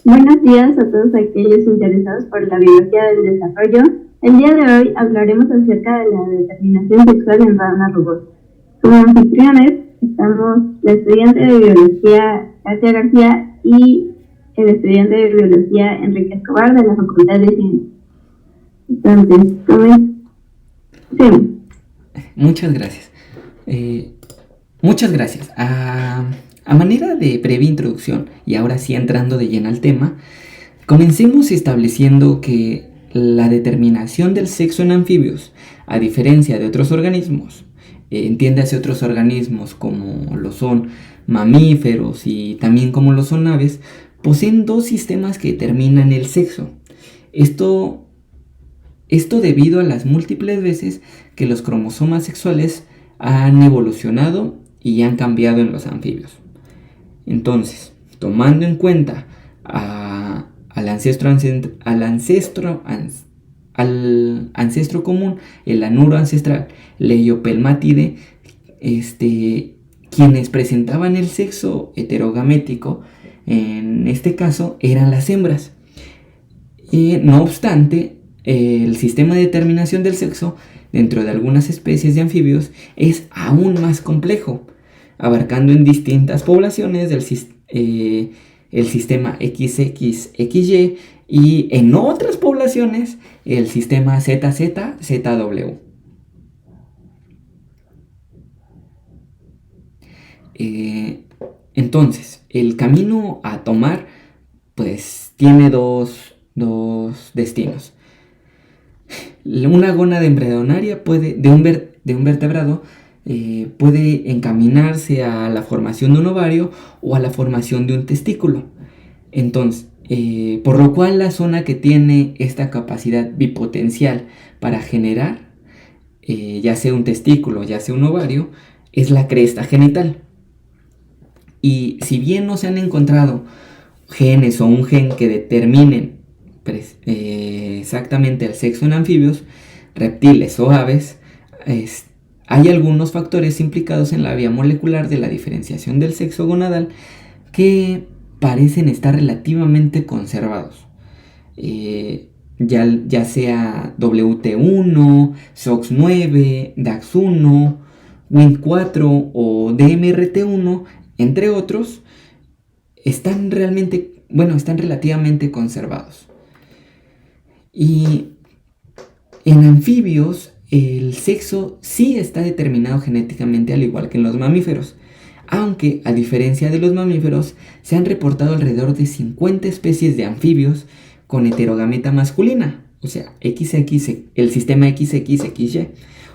Buenos días a todos aquellos interesados por la biología del desarrollo. El día de hoy hablaremos acerca de la determinación sexual en rana rugosa. Como anfitriones estamos la estudiante de biología Katia García y el estudiante de biología Enrique Escobar de la Facultad de Ciencias. Entonces, comencemos. Muchas gracias. Muchas gracias. A manera de breve introducción, y ahora sí entrando de lleno al tema, comencemos estableciendo que la determinación del sexo en anfibios, a diferencia de otros organismos, entiéndase otros organismos como lo son mamíferos y también como lo son aves, poseen dos sistemas que determinan el sexo. Esto debido a las múltiples veces que los cromosomas sexuales han evolucionado y han cambiado en los anfibios. Entonces, tomando en cuenta al ancestro común, el anuro ancestral Leiopelmatide, quienes presentaban el sexo heterogamético, en este caso eran las hembras. No obstante, el sistema de determinación del sexo dentro de algunas especies de anfibios es aún más complejo, abarcando en distintas poblaciones el sistema XXXY y en otras poblaciones el sistema ZZZW. Entonces, el camino a tomar pues tiene dos destinos. Una gónada embrionaria de un vertebrado puede encaminarse a la formación de un ovario o a la formación de un testículo. Entonces, por lo cual la zona que tiene esta capacidad bipotencial para generar, ya sea un testículo, ya sea un ovario, es la cresta genital. Y si bien no se han encontrado genes o un gen que determinen exactamente el sexo en anfibios, reptiles o aves, hay algunos factores implicados en la vía molecular de la diferenciación del sexo gonadal que parecen estar relativamente conservados, ya sea WT1, SOX9, DAX1, WINT4 o DMRT1, entre otros, están relativamente conservados. Y en anfibios el sexo sí está determinado genéticamente, al igual que en los mamíferos, aunque a diferencia de los mamíferos se han reportado alrededor de 50 especies de anfibios con heterogameta masculina, o sea, el sistema XXXY,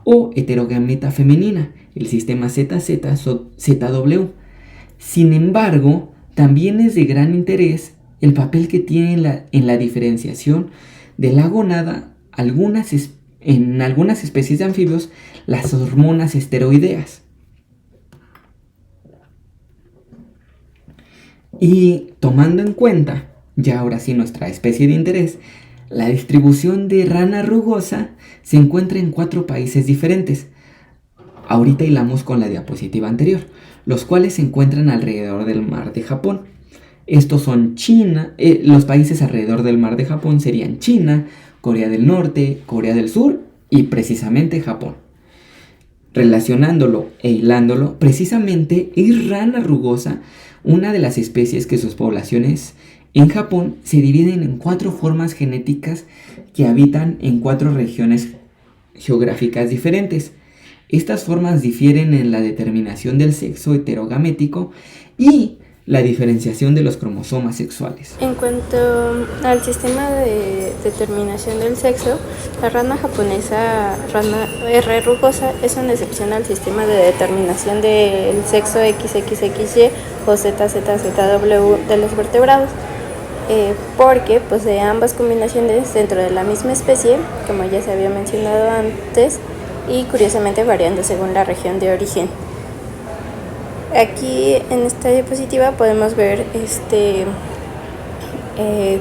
o heterogameta femenina, el sistema ZZZW. Sin embargo, también es de gran interés el papel que tiene en la diferenciación de la gónada en algunas especies de anfibios las hormonas esteroideas. Y tomando en cuenta, ya ahora sí nuestra especie de interés, la distribución de rana rugosa se encuentra en 4 países diferentes. Ahorita hilamos con la diapositiva anterior, los cuales se encuentran alrededor del mar de Japón. Estos son China, los países alrededor del mar de Japón serían China, Corea del Norte, Corea del Sur y precisamente Japón. Relacionándolo e hilándolo, precisamente es rana rugosa una de las especies que sus poblaciones en Japón se dividen en 4 formas genéticas que habitan en 4 regiones geográficas diferentes. Estas formas difieren en la determinación del sexo heterogamético y la diferenciación de los cromosomas sexuales. En cuanto al sistema de determinación del sexo, la rana japonesa, rana R rugosa, es una excepción al sistema de determinación del sexo XXXY o ZZZW de los vertebrados, porque posee ambas combinaciones dentro de la misma especie, como ya se había mencionado antes, y curiosamente variando según la región de origen. Aquí en esta diapositiva podemos ver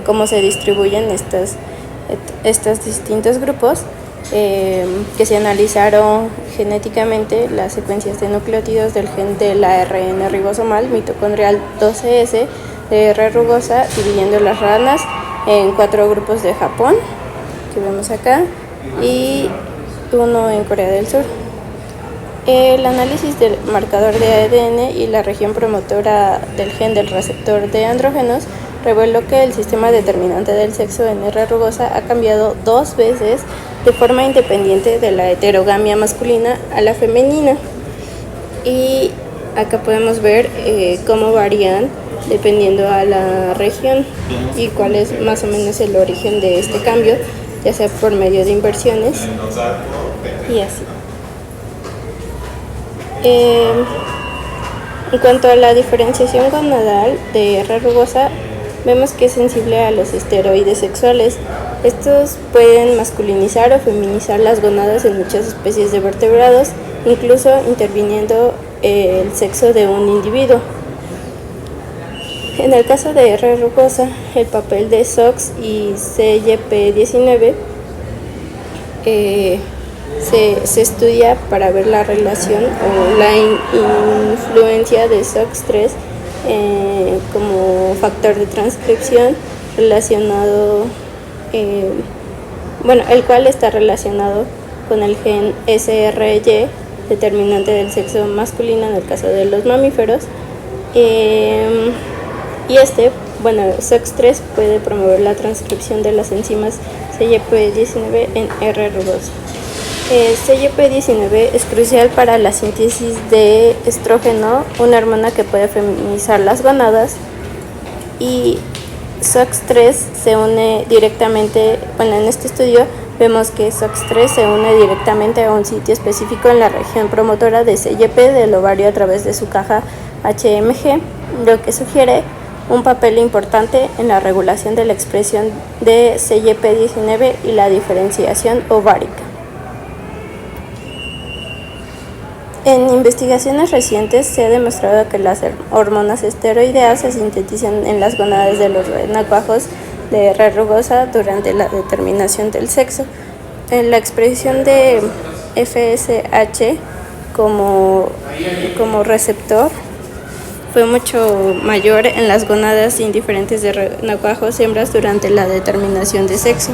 cómo se distribuyen estos distintos grupos que se analizaron genéticamente las secuencias de nucleótidos del gen del ARN ribosomal mitocondrial 12S de R. rugosa, dividiendo las ranas en 4 grupos de Japón, que vemos acá, y 1 en Corea del Sur. El análisis del marcador de ADN y la región promotora del gen del receptor de andrógenos reveló que el sistema determinante del sexo en R. rugosa ha cambiado 2 veces de forma independiente de la heterogamia masculina a la femenina. Y acá podemos ver cómo varían dependiendo a la región y cuál es más o menos el origen de este cambio, ya sea por medio de inversiones y así. En cuanto a la diferenciación gonadal de R. rugosa, vemos que es sensible a los esteroides sexuales. Estos pueden masculinizar o feminizar las gonadas en muchas especies de vertebrados, incluso interviniendo el sexo de un individuo. En el caso de R. rugosa, el papel de SOX y CYP19 se estudia para ver la relación o la influencia de SOX3 como factor de transcripción relacionado, el cual está relacionado con el gen SRY, determinante del sexo masculino en el caso de los mamíferos, y SOX3 puede promover la transcripción de las enzimas CYP19 en R. rugosa. CYP19 es crucial para la síntesis de estrógeno, una hormona que puede feminizar las gonadas, y SOX3 se une directamente, en este estudio vemos que SOX3 se une directamente a un sitio específico en la región promotora de CYP del ovario a través de su caja HMG, lo que sugiere un papel importante en la regulación de la expresión de CYP19 y la diferenciación ovárica. En investigaciones recientes se ha demostrado que las hormonas esteroideas se sintetizan en las gonadas de los renacuajos de R. rugosa durante la determinación del sexo. En la expresión de FSH como receptor fue mucho mayor en las gonadas indiferentes de renacuajos hembras durante la determinación de sexo.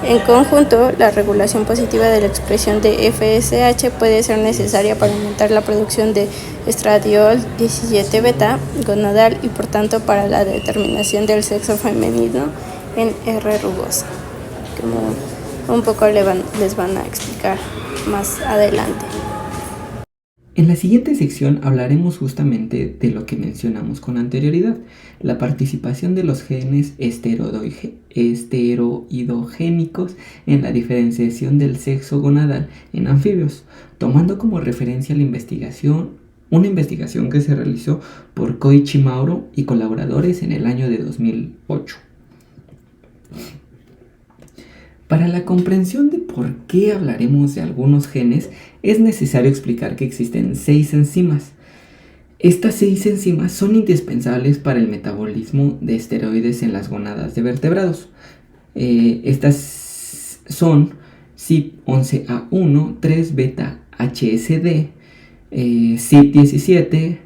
En conjunto, la regulación positiva de la expresión de FSH puede ser necesaria para aumentar la producción de estradiol 17 beta gonadal y por tanto para la determinación del sexo femenino en R. rugosa, como un poco les van a explicar más adelante. En la siguiente sección hablaremos justamente de lo que mencionamos con anterioridad, la participación de los genes esteroidogénicos en la diferenciación del sexo gonadal en anfibios, tomando como referencia una investigación que se realizó por Koichi Mauro y colaboradores en el año de 2008. Para la comprensión de por qué hablaremos de algunos genes, es necesario explicar que existen 6 enzimas. Estas 6 enzimas son indispensables para el metabolismo de esteroides en las gonadas de vertebrados. Estas son CYP11A1, 3-beta-HSD, CYP17,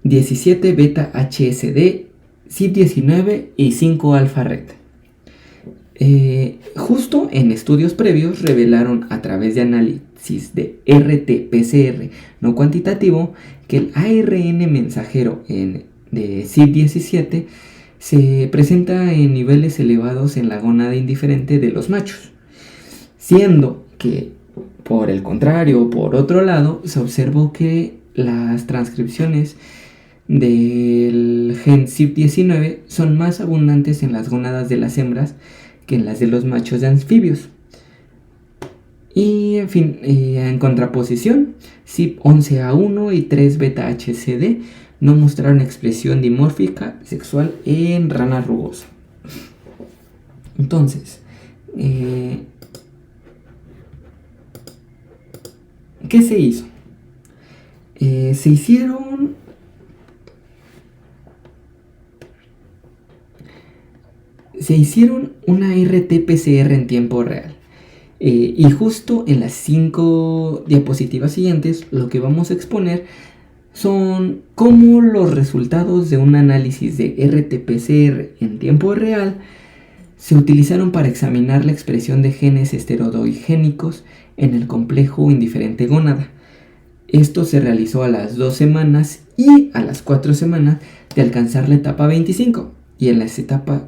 17-beta-HSD, CYP19 y 5-alfa-RET. Justo en estudios previos revelaron a través de análisis de RT-PCR no cuantitativo que el ARN mensajero de CYP17 se presenta en niveles elevados en la gónada indiferente de los machos, siendo que por el contrario, por otro lado, se observó que las transcripciones del gen CYP19 son más abundantes en las gónadas de las hembras que en las de los machos de anfibios. Y en fin, en contraposición, CYP11A1 y 3-beta-HCD no mostraron expresión dimórfica sexual en rana rugosa. Entonces, ¿qué se hizo? Se hicieron una RT-PCR en tiempo real. Y justo en las 5 diapositivas siguientes, lo que vamos a exponer son cómo los resultados de un análisis de RT-PCR en tiempo real se utilizaron para examinar la expresión de genes esteroidogénicos en el complejo indiferente gónada. Esto se realizó a las 2 semanas y a las 4 semanas de alcanzar la etapa 25 y en las etapas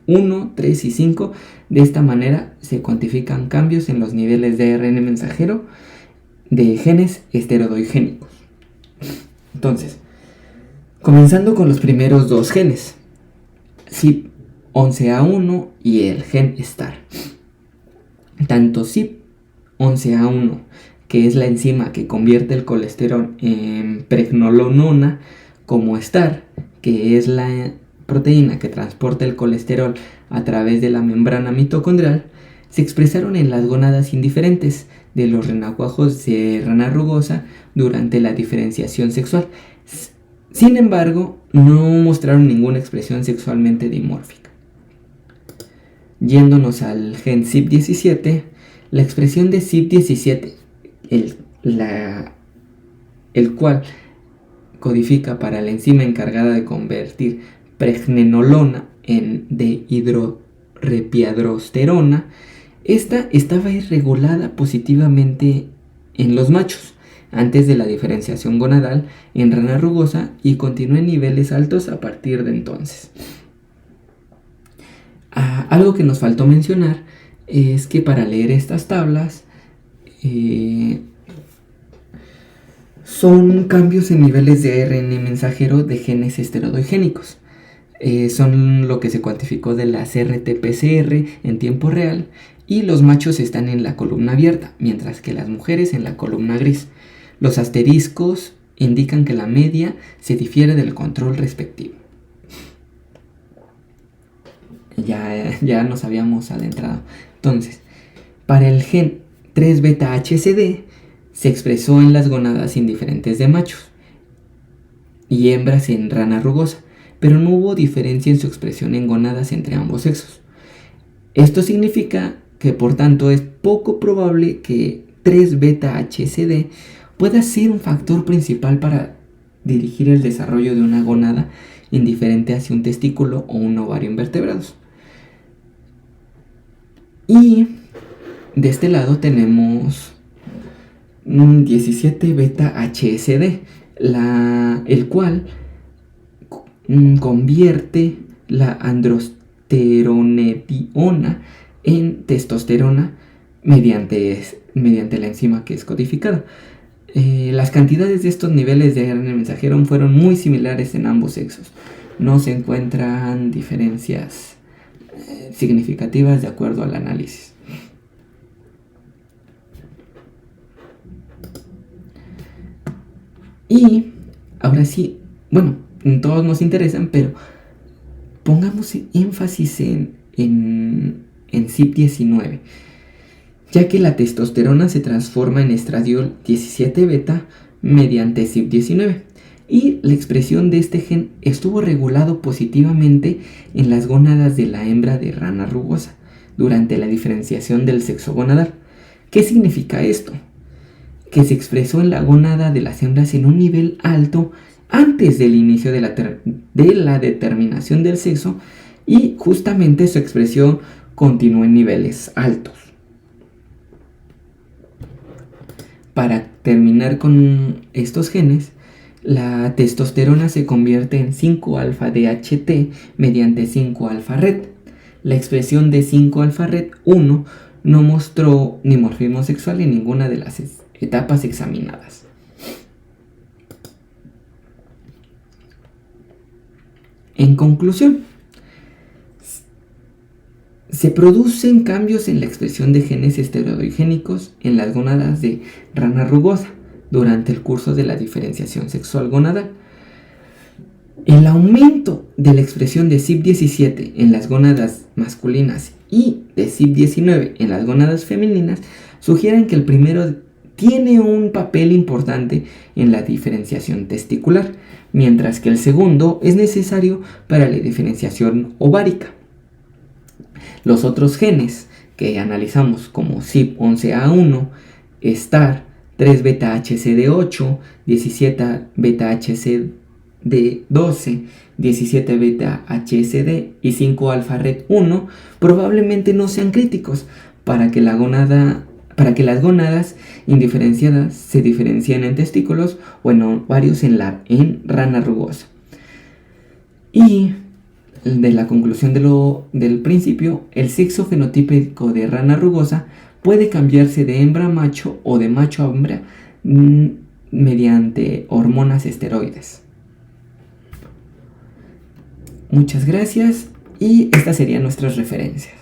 1, 3 y 5. De esta manera se cuantifican cambios en los niveles de ARN mensajero de genes esteroidogénicos. Entonces, comenzando con los primeros 2 genes, CYP11A1 y el gen STAR. Tanto CYP11A1, que es la enzima que convierte el colesterol en pregnenolona, como STAR, que es la proteína que transporta el colesterol a través de la membrana mitocondrial, se expresaron en las gónadas indiferentes de los renacuajos de rana rugosa durante la diferenciación sexual. Sin embargo, no mostraron ninguna expresión sexualmente dimórfica. Yéndonos al gen CYP17, la expresión de CYP17, el cual codifica para la enzima encargada de convertir pregnenolona en dehidroepiandrosterona, esta estaba irregulada positivamente en los machos antes de la diferenciación gonadal en rana rugosa y continuó en niveles altos a partir de entonces. Algo que nos faltó mencionar es que para leer estas tablas son cambios en niveles de ARN mensajero de genes esteroidogénicos. Son lo que se cuantificó de las RT-PCR en tiempo real, y los machos están en la columna abierta, mientras que las mujeres en la columna gris. Los asteriscos indican que la media se difiere del control respectivo. Ya nos habíamos adentrado. Entonces, para el gen 3-beta-HCD se expresó en las gónadas indiferentes de machos y hembras en rana rugosa, pero no hubo diferencia en su expresión en gónadas entre ambos sexos. Esto significa que por tanto es poco probable que 3-beta-HCD pueda ser un factor principal para dirigir el desarrollo de una gónada indiferente hacia un testículo o un ovario invertebrados. Y de este lado tenemos un 17-beta-HSD, el cual convierte la androstenediona en testosterona mediante la enzima que es codificada. Las cantidades de estos niveles de ARN mensajero fueron muy similares en ambos sexos. No se encuentran diferencias significativas de acuerdo al análisis. Y ahora sí, bueno, todos nos interesan, pero pongamos énfasis en CYP19, ya que la testosterona se transforma en estradiol 17 beta mediante CYP19, y la expresión de este gen estuvo regulado positivamente en las gónadas de la hembra de rana rugosa durante la diferenciación del sexo gonadal. ¿Qué significa esto? Que se expresó en la gónada de las hembras en un nivel alto antes del inicio de la determinación del sexo, y justamente su expresión continuó en niveles altos. Para terminar con estos genes, la testosterona se convierte en 5-alfa-DHT mediante 5-alfa-RET. La expresión de 5-alfa-RET1 no mostró dimorfismo sexual en ninguna de las etapas examinadas. En conclusión, se producen cambios en la expresión de genes esteroidogénicos en las gónadas de rana rugosa durante el curso de la diferenciación sexual gonadal. El aumento de la expresión de CYP17 en las gónadas masculinas y de CYP19 en las gónadas femeninas sugieren que el primero tiene un papel importante en la diferenciación testicular, mientras que el segundo es necesario para la diferenciación ovárica. Los otros genes que analizamos, como CYP11A1, STAR, 3 beta HCD8, 17 beta HCD12, 17 beta HSD y 5 alfa red 1 probablemente no sean críticos para que las gónadas indiferenciadas se diferencien en testículos o en ovarios en rana rugosa. Y de la conclusión del principio, el sexo fenotípico de rana rugosa puede cambiarse de hembra a macho o de macho a hembra mediante hormonas esteroides. Muchas gracias y estas serían nuestras referencias.